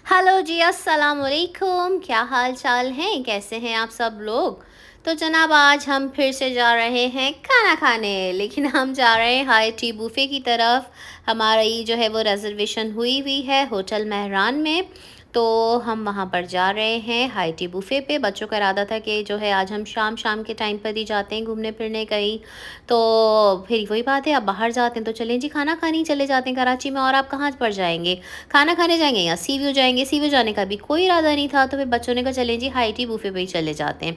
Hello जी, अस्सलाम वालेकुम। क्या हाल चाल हैं, कैसे हैं आप सब लोग। तो जनाब आज हम फिर से जा रहे हैं खाना खाने, लेकिन हम जा रहे हैं हाई टी बुफ़े की तरफ। हमारी जो है वो रिज़र्वेशन हुई हुई है होटल मेहरान में। तो हम वहाँ पर जा रहे हैं हाई टी बुफ़े पे। बच्चों का इरादा था कि जो है आज हम शाम शाम के टाइम पर ही जाते हैं घूमने फिरने कहीं। तो फिर वही बात है, अब बाहर जाते हैं तो चलें जी खाना खाने ही चले जाते हैं कराची में, और आप कहाँ पर जाएंगे। खाना खाने जाएँगे या सी व्यू जाएँगे, सी व्यू जाने का भी कोई इरादा नहीं था, तो फिर बच्चों ने कहा चलें जी हाई टी बुफ़े पे ही चले जाते हैं।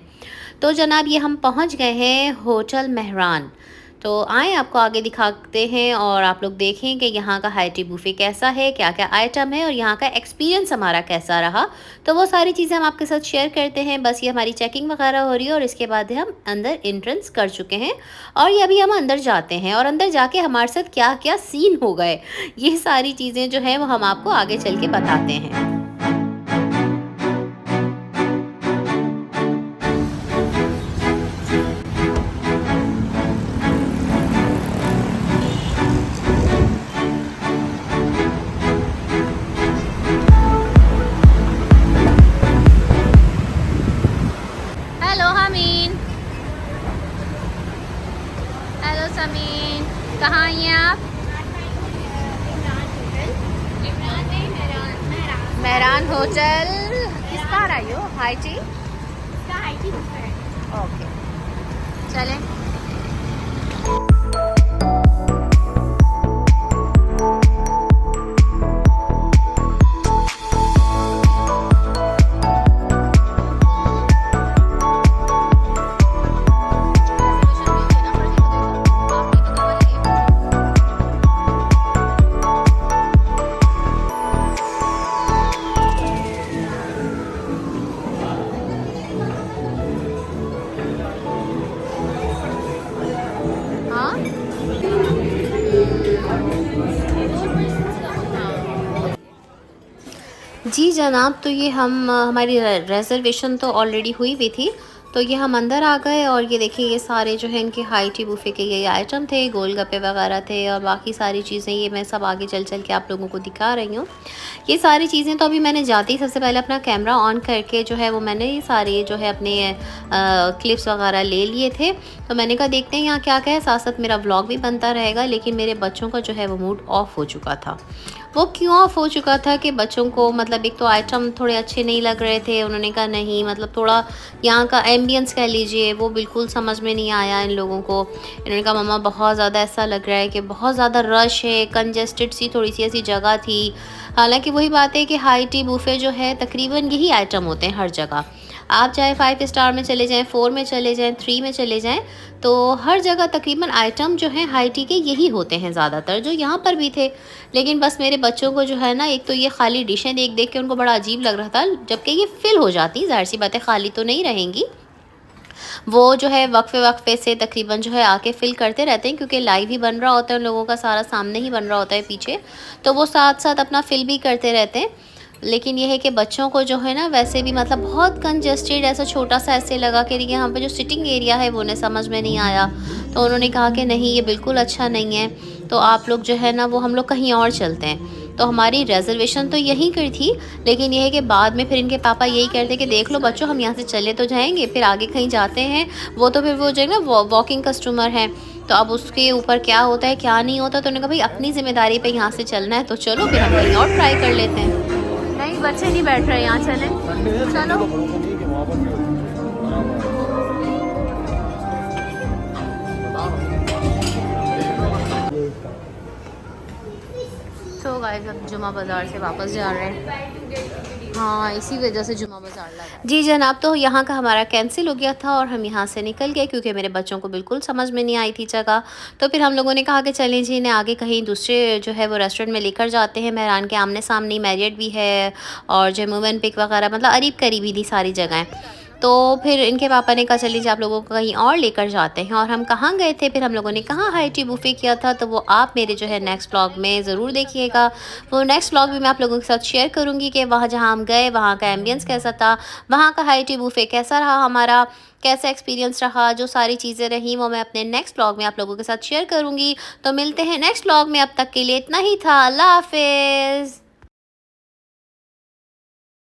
तो जनाब ये हम पहुँच गए हैं होटल मेहरान। तो आएँ आपको आगे दिखाते हैं और आप लोग देखें कि यहाँ का हाई टी बुफ़े कैसा है, क्या-क्या आइटम है और यहाँ का एक्सपीरियंस हमारा कैसा रहा। तो वो सारी चीज़ें हम आपके साथ शेयर करते हैं। बस ये हमारी चेकिंग वगैरह हो रही है और इसके बाद हम अंदर एंट्रेंस कर चुके हैं और ये अभी हम अंदर जाते हैं और अंदर जाके हमारे साथ क्या-क्या सीन हो गए, ये सारी चीज़ें जो हैं वो हम आपको आगे चल के बताते हैं। हेलो हमीन। हेलो समीन। कहाँ आई हैं आप। मेहरान होटल। किसका रही हो हाई टी। ओके चलें। हाँ जी जनाब, तो ये हम हमारी रिज़र्वेशन तो ऑलरेडी हुई हुई थी। तो ये हम अंदर आ गए और ये देखिए ये सारे जो है इनके हाई टी बुफ़े के ये आइटम थे, गोलगप्पे वगैरह थे और बाकी सारी चीज़ें ये मैं सब आगे चल चल के आप लोगों को दिखा रही हूँ। ये सारी चीज़ें तो अभी मैंने जाते ही सबसे पहले अपना कैमरा ऑन करके जो है वो मैंने ये सारे जो है अपने क्लिप्स वगैरह ले लिए थे। तो मैंने कहा देखते हैं यहाँ क्या क्या है, साथ साथ मेरा व्लॉग भी बनता रहेगा। लेकिन मेरे बच्चों का जो है वो मूड ऑफ हो चुका था। वो क्यों ऑफ हो चुका था कि बच्चों को मतलब एक तो आइटम थोड़े अच्छे नहीं लग रहे थे। उन्होंने कहा नहीं, मतलब थोड़ा यहाँ का एम्बियंस कह लीजिए वो बिल्कुल समझ में नहीं आया इन लोगों को। इन्होंने कहा मम्मा बहुत ज़्यादा ऐसा लग रहा है कि बहुत ज़्यादा रश है, कंजेस्टेड सी थोड़ी सी ऐसी जगह थी। हालांकि वही बात है कि हाई टी बुफ़े जो है तकरीबन यही आइटम होते हैं हर जगह। आप चाहे 5 स्टार में चले जाएं, 4 में चले जाएं, 3 में चले जाएं, तो हर जगह तकरीबन आइटम जो है हाई टी के यही होते हैं ज़्यादातर, जो यहाँ पर भी थे। लेकिन बस मेरे बच्चों को जो है ना, एक तो ये खाली डिशें देख देख के उनको बड़ा अजीब लग रहा था, जबकि ये फिल हो जाती, ज़ाहिर सी बात है खाली तो नहीं रहेंगी। वो जो है वक्फे वक्फे से तकरीबन जो है आके फिल करते रहते हैं, क्योंकि लाइव ही बन रहा होता है, उन लोगों का सारा सामने ही बन रहा होता है पीछे। तो वो साथ साथ अपना फिल भी करते रहते हैं। लेकिन ये है कि बच्चों को जो है ना वैसे भी मतलब बहुत कंजस्टेड ऐसा छोटा सा ऐसे लगा कि यहाँ पे जो सिटिंग एरिया है वो उन्हें समझ में नहीं आया। तो उन्होंने कहा कि नहीं ये बिल्कुल अच्छा नहीं है, तो आप लोग जो है ना वो हम लोग कहीं और चलते हैं। तो हमारी रिजर्वेशन तो यहीं की थी। लेकिन ये है कि बाद में फिर इनके पापा यही कहते कि देख लो बच्चों, हम यहाँ से चले तो जाएंगे, फिर आगे कहीं जाते हैं, वो तो फिर वो जो है ना वॉकिंग कस्टमर हैं। तो अब उसके ऊपर क्या होता है क्या नहीं होता, तो उन्होंने कहा भाई अपनी ज़िम्मेदारी पे यहाँ से चलना है तो चलो, फिर हम कहीं और ट्राई कर लेते हैं। नहीं बच्चे नहीं बैठ रहे, यहाँ चलें चलो। तो गाइस अब जुमा बाज़ार से वापस जा रहे हैं। हाँ इसी वजह से जुमा बाज़ार लगा। जी जनाब, तो यहाँ का हमारा कैंसिल हो गया था और हम यहाँ से निकल गए, क्योंकि मेरे बच्चों को बिल्कुल समझ में नहीं आई थी जगह। तो फिर हम लोगों ने कहा कि चलें जी इन्हें आगे कहीं दूसरे जो है वो रेस्टोरेंट में लेकर जाते हैं। मेहरान के आमने सामने मैरियट भी है और जो मूवन पिक वगैरह, मतलब अरीब करीब ही थी सारी जगहें। तो फिर इनके पापा ने कहा चलिए आप लोगों को कहीं और लेकर जाते हैं। और हम कहाँ गए थे, फिर हम लोगों ने कहाँ हाई टी बुफ़े किया था, तो वो आप मेरे जो है नेक्स्ट व्लॉग में ज़रूर देखिएगा। वो नेक्स्ट व्लॉग भी मैं आप लोगों के साथ शेयर करूँगी कि वहाँ जहाँ हम गए वहाँ का एम्बियंस कैसा था, वहाँ का हाई टी बुफ़े कैसा रहा हमारा, कैसा एक्सपीरियंस रहा, जो सारी चीज़ें रहीं वो मैं अपने नेक्स्ट व्लॉग में आप लोगों के साथ शेयर करूँगी। तो मिलते हैं नेक्स्ट व्लॉग में, अब तक के लिए इतना ही था। अल्लाह हाफिज़।